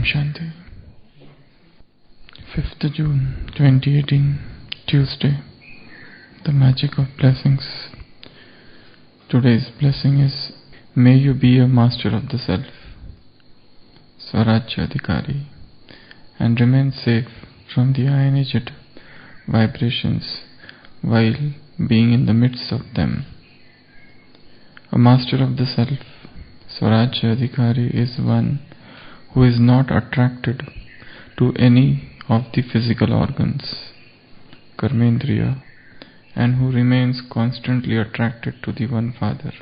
Shanti. 5th June 2018, Tuesday. The magic of blessings. Today's blessing is, may you be a master of the self, Swarajya Adhikari, and remain safe from the ionized vibrations while being in the midst of them. A master of the self, Swarajya Adhikari, is one who is not attracted to any of the physical organs, Karmendriya, and who remains constantly attracted to the One Father.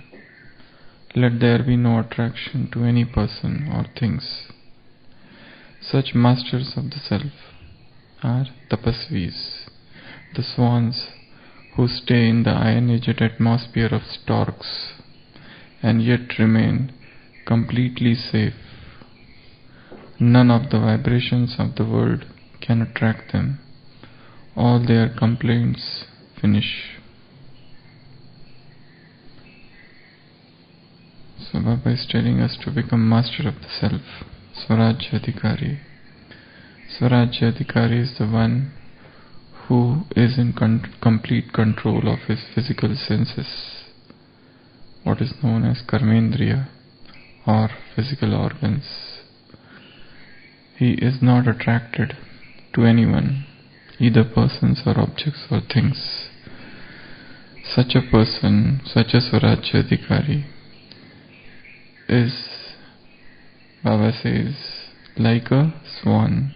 Let there be no attraction to any person or things. Such masters of the self are tapasvis, the swans who stay in the ionized atmosphere of storks and yet remain completely safe. None of the vibrations of the world can attract them. All their complaints finish. So Baba is telling us to become master of the self, Swarajya Adhikari. Swarajya Adhikari is the one who is in complete control of his physical senses, what is known as Karmendriya or physical organs. He is not attracted to anyone, either persons or objects or things. Such a person, such a Swarajya Adhikari, is, Baba says, like a swan.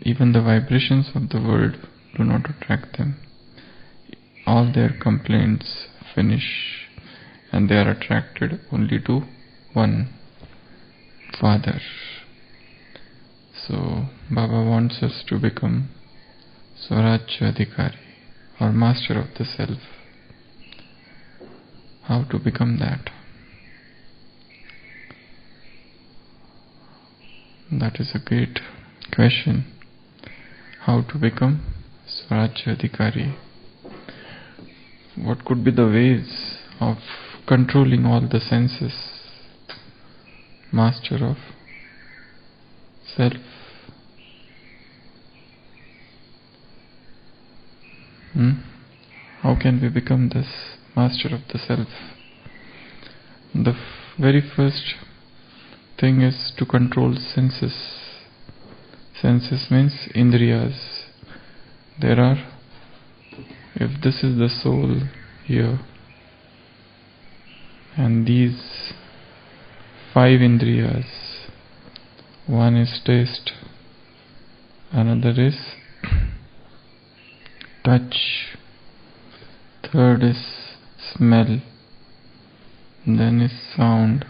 Even the vibrations of the world do not attract them. All their complaints finish, and they are attracted only to one Father. So Baba wants us to become Swarajya Adhikari, or master of the self. How to become that? That is a great question. How to become Swarajya Adhikari? What could be the ways of controlling all the senses? Master of self. How can we become this master of the self? The very first thing is to control senses. Senses means indriyas. There are, if this is the soul here, and these 5 indriyas, one is taste, another is touch, third is smell, then is sound,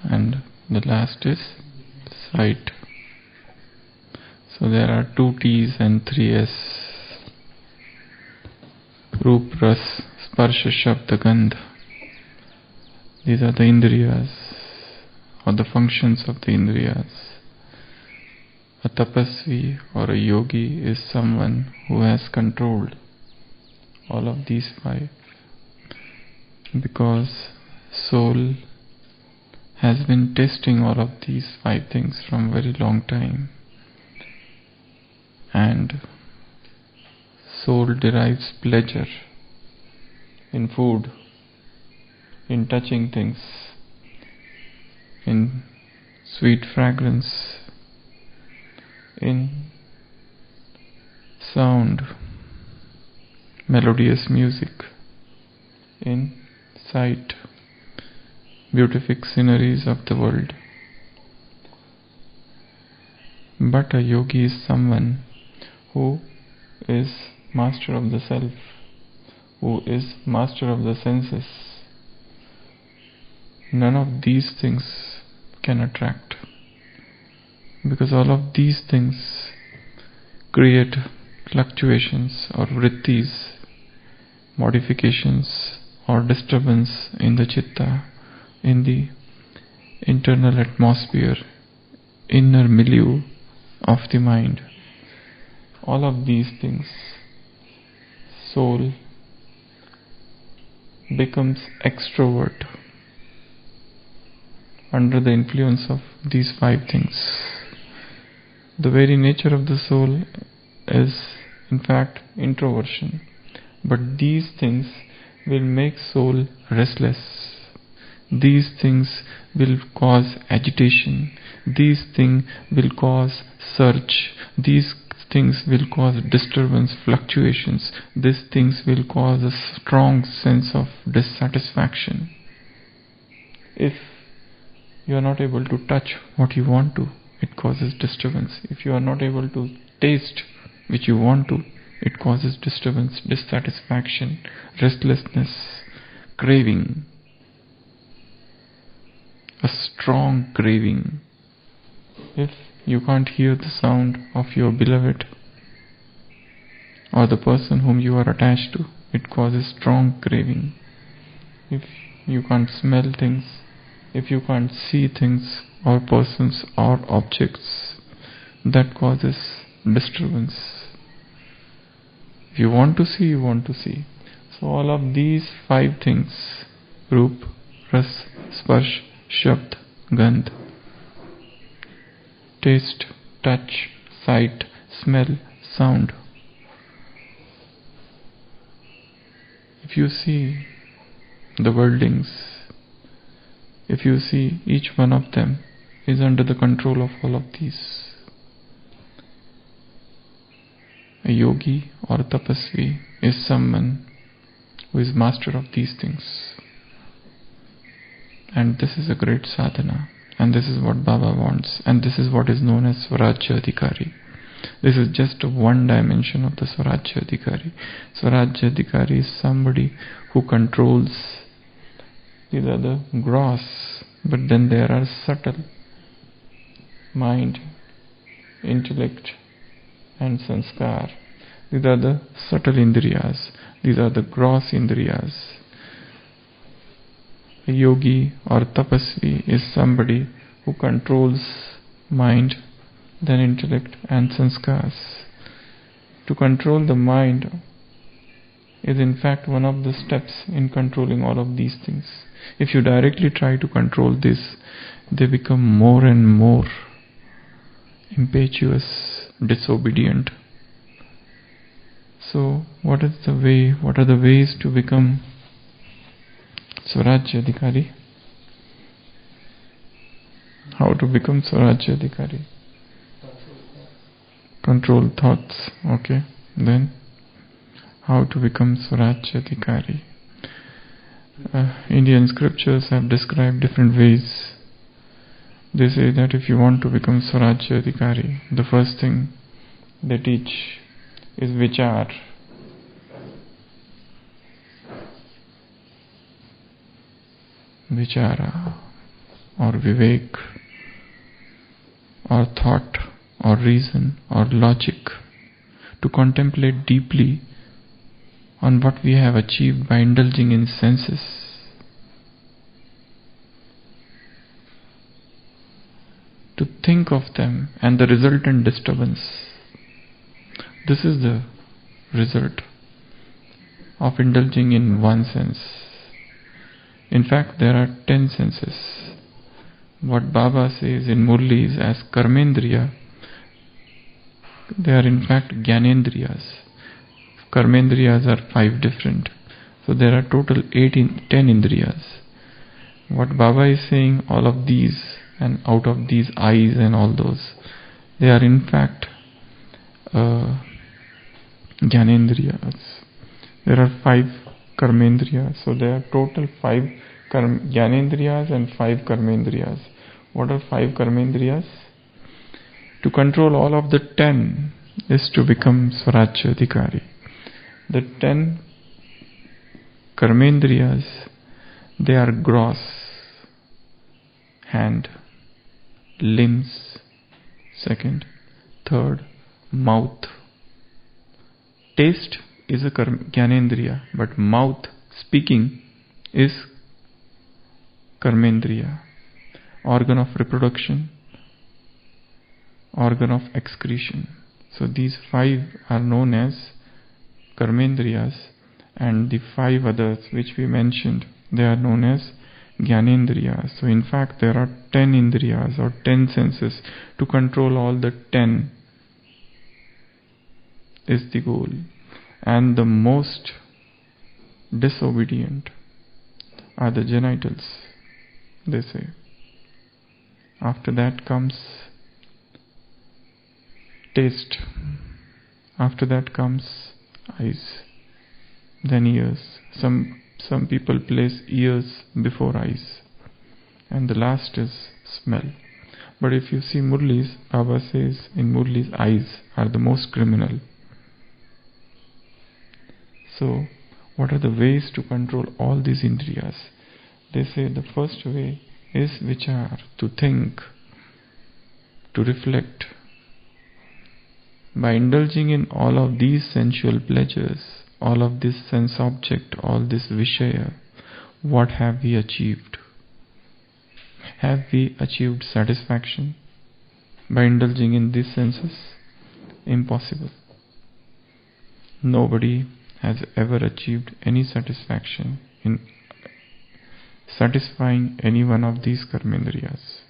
and the last is sight. So there are 2 T's and 3 S. Roop, Ras, Sparsha, Shabda, Gandha. These are the indriyas, or the functions of the indriyas. A tapasvi or a yogi is someone who has controlled all of these 5, because soul has been testing all of these 5 things from very long time, and soul derives pleasure in food, in touching things, in sweet fragrance, in sound, melodious music, in sight, beautiful sceneries of the world. But a yogi is someone who is master of the self, who is master of the senses. None of these things can attract, because all of these things create fluctuations or vrittis, modifications or disturbance in the chitta, in the internal atmosphere, inner milieu of the mind. All of these things, soul becomes extrovert under the influence of these 5 things. The very nature of the soul is in fact introversion, but these things will make soul restless. These things will cause agitation. These things will cause search. These things will cause disturbance, fluctuations. These things will cause a strong sense of dissatisfaction. If you are not able to touch what you want to, it causes disturbance. If you are not able to taste which you want to, it causes disturbance, dissatisfaction, restlessness, craving, a strong craving. If you can't hear the sound of your beloved or the person whom you are attached to, it causes strong craving. If you can't smell things, if you can't see things or persons or objects, that causes disturbance. If you want to see, you want to see. So all of these 5 things, Roop, Ras, Sparsh, Shabd, Gandh, taste, touch, sight, smell, sound. If you see the worldings, if you see each one of them is under the control of all of these. A yogi or a tapasvi is someone who is master of these things. And this is a great sadhana. And this is what Baba wants. And this is what is known as Swarajya Adhikari. This is just one dimension of the Swarajya Adhikari. Swarajya Adhikari is somebody who controls. These are the gross, but then there are subtle mind, intellect and sanskar. These are the subtle indriyas. These are the gross indriyas. A yogi or tapasvi is somebody who controls mind, then intellect and sanskars. To control the mind is in fact one of the steps in controlling all of these things. If you directly try to control this, they become more and more impetuous, disobedient. So what is the way? What are the ways to become Swarajya Adhikari? How to become Swarajya Adhikari? Control thoughts. Okay. Then how to become Swarajya Adhikari? Indian scriptures have described different ways. They say that if you want to become Swarajya Adhikari, the first thing they teach is vichar. Vichara or vivek or thought or reason or logic, to contemplate deeply on what we have achieved by indulging in senses. To think of them and the resultant disturbance. This is the result of indulging in one sense. In fact, there are 10 senses. What Baba says in Murlis as Karmendriya, they are in fact Gyanendriyas. Karmendriyas are 5 different. So there are total 10 Indriyas. What Baba is saying, all of these and out of these eyes and all those, they are in fact Gyanendriyas. There are 5 Karmendriyas. So there are total 5 Gyanendriyas and 5 Karmendriyas. What are 5 Karmendriyas? To control all of the 10 is to become Swarajya Adhikari. The 10 Karmendriyas, they are gross, hand, limbs, second, third, mouth. Taste is a Gyanendriya, but mouth, speaking, is Karmendriya. Organ of reproduction, organ of excretion. So these 5 are known as Karmendriyas, and the 5 others which we mentioned, they are known as Gyanendriyas. So in fact there are 10 indriyas or 10 senses. To control all the 10 is the goal. And the most disobedient are the genitals, they say. After that comes taste. After that comes eyes, then ears. Some people place ears before eyes, and the last is smell. But if you see Murlis, Baba says in Murlis, eyes are the most criminal. So, what are the ways to control all these indriyas? They say the first way is vichar, to think, to reflect. By indulging in all of these sensual pleasures, all of this sense object, all this vishaya, what have we achieved? Have we achieved satisfaction by indulging in these senses? Impossible. Nobody has ever achieved any satisfaction in satisfying any one of these karmendriyas.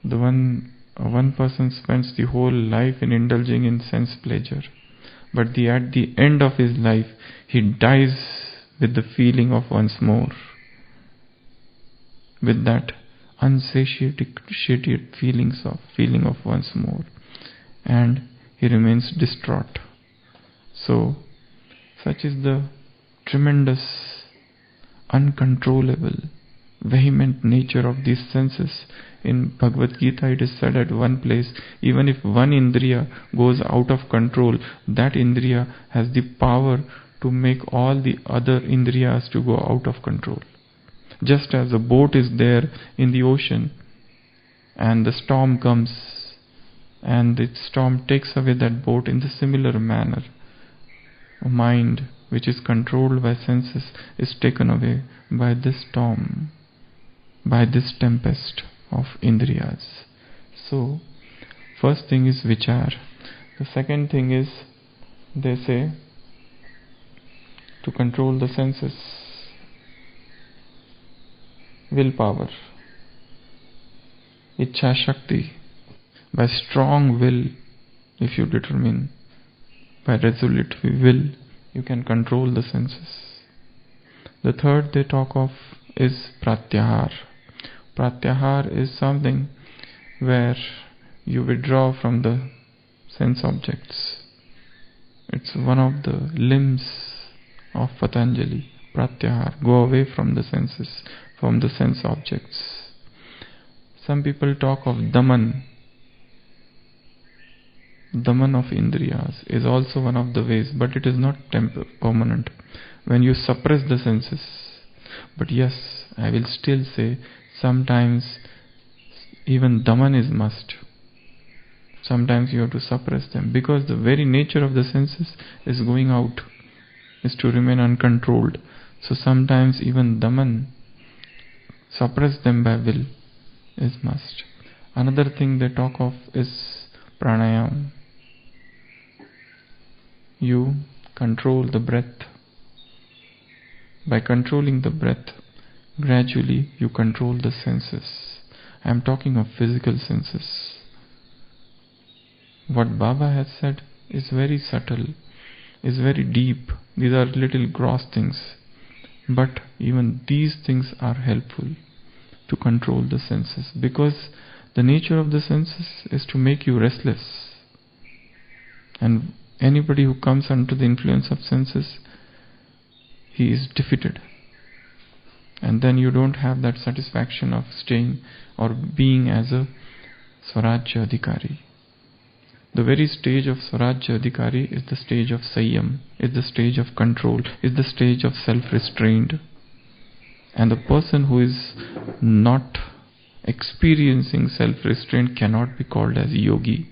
One person spends the whole life in indulging in sense pleasure, but at the end of his life he dies with the feeling of once more, with that unsatiated feeling of once more, and he remains distraught. So, such is the tremendous, uncontrollable, vehement nature of these senses. In Bhagavad Gita it is said at one place, even if one indriya goes out of control, that indriya has the power to make all the other indriyas to go out of control. Just as a boat is there in the ocean and the storm comes and the storm takes away that boat, in the similar manner, a mind which is controlled by senses is taken away by this storm, by this tempest of indriyas. So, first thing is vichar. The second thing is, they say, to control the senses, willpower, Ichha Shakti. By strong will, if you determine, by resolute will, you can control the senses. The third they talk of is pratyahar. Pratyahar is something where you withdraw from the sense objects. It's one of the limbs of Patanjali. Pratyahar, go away from the senses, from the sense objects. Some people talk of daman. Daman of indriyas is also one of the ways, but it is not permanent. When you suppress the senses. But yes, I will still say, sometimes even daman is must. Sometimes you have to suppress them, because the very nature of the senses is going out, is to remain uncontrolled. So sometimes even daman, suppress them by will, is must. Another thing they talk of is pranayam. You control the breath. By controlling the breath, gradually you control the senses. I am talking of physical senses. What Baba has said is very subtle, is very deep. These are little gross things. But even these things are helpful to control the senses, because the nature of the senses is to make you restless. And anybody who comes under the influence of senses, he is defeated. And then you don't have that satisfaction of staying or being as a Swarajya Adhikari. The very stage of Swarajya Adhikari is the stage of Sayyam, is the stage of control, is the stage of self-restraint. And the person who is not experiencing self-restraint cannot be called as yogi.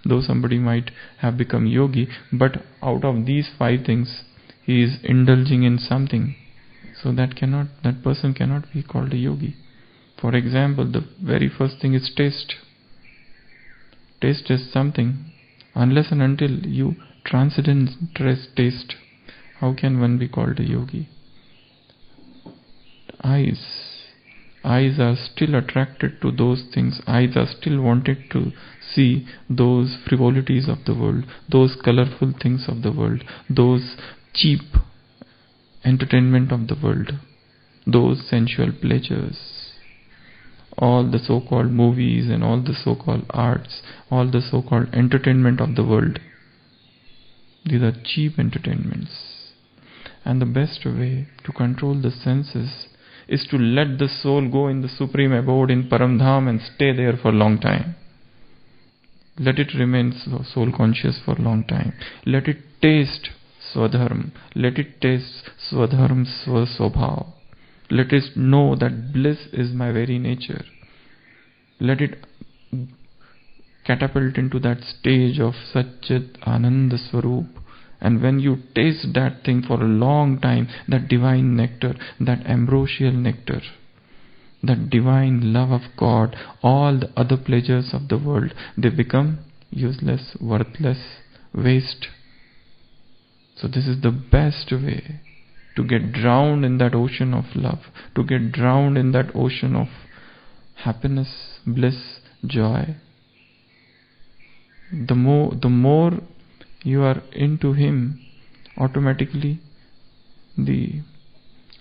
Though somebody might have become yogi, but out of these 5 things, he is indulging in something. So that person cannot be called a yogi. For example, the very first thing is taste. Taste is something. Unless and until you transcend taste, how can one be called a yogi? eyes. Eyes are still attracted to those things. Eyes are still wanted to see those frivolities of the world, those colorful things of the world, those cheap entertainment of the world, those sensual pleasures. All the so-called movies and all the so-called arts, all the so-called entertainment of the world. These are cheap entertainments. And the best way to control the senses is to let the soul go in the supreme abode in Paramdham and stay there for a long time. Let it remain soul conscious for a long time. Let it taste Swadharma. Let it taste Swadharma Swaswabhav. Let it know that bliss is my very nature. Let it catapult into that stage of Satchit Ananda Swarup. And when you taste that thing for a long time, that divine nectar, that ambrosial nectar, that divine love of God, all the other pleasures of the world, they become useless, worthless, waste. So this is the best way to get drowned in that ocean of love, to get drowned in that ocean of happiness, bliss, joy. The more you are into Him, automatically the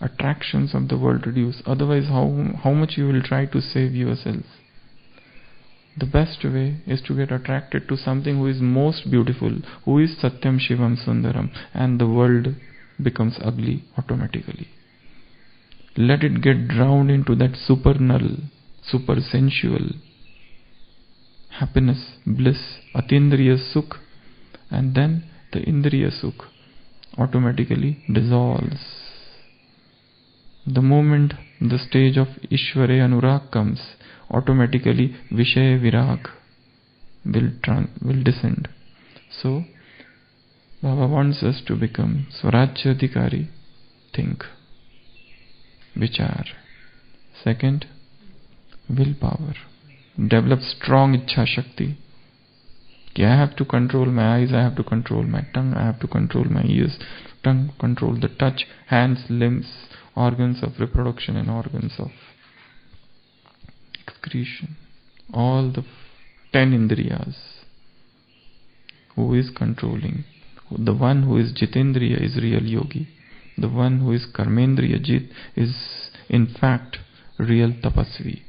attractions of the world reduce. Otherwise, how much you will try to save yourself? The best way is to get attracted to something who is most beautiful, who is Satyam Shivam Sundaram, and the world becomes ugly automatically. Let it get drowned into that supernal, super sensual happiness, bliss, Atindriya Sukh, and then the Indriya Sukh automatically dissolves. The moment the stage of Ishvare Anurag comes, automatically Vishaya Virag will descend. So, Baba wants us to become Swarajya Adhikari. Think. Vichar. Second, willpower. Develop strong Ichha Shakti. I have to control my eyes, I have to control my tongue, I have to control my ears, tongue control the touch, hands, limbs, organs of reproduction and organs of excretion. All the 10 indriyas. Who is controlling? The one who is Jitendriya is real yogi. The one who is Karmendriya Jit is in fact real tapasvi.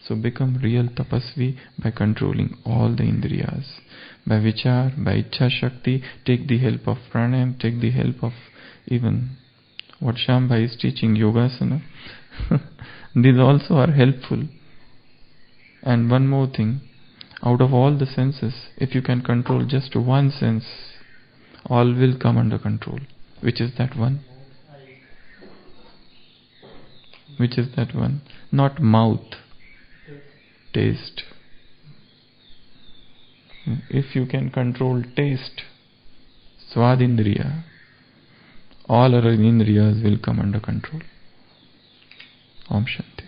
So become real tapasvi by controlling all the indriyas. By vichar, by Ichha Shakti, take the help of pranayam, take the help of even what Shambhai is teaching, yogasana. These also are helpful. And one more thing, out of all the senses, if you can control just one sense, all will come under control. Which is that one? Which is that one? Not mouth. Taste. If you can control taste, Swadindriya, all other indriyas will come under control. Om Shanti.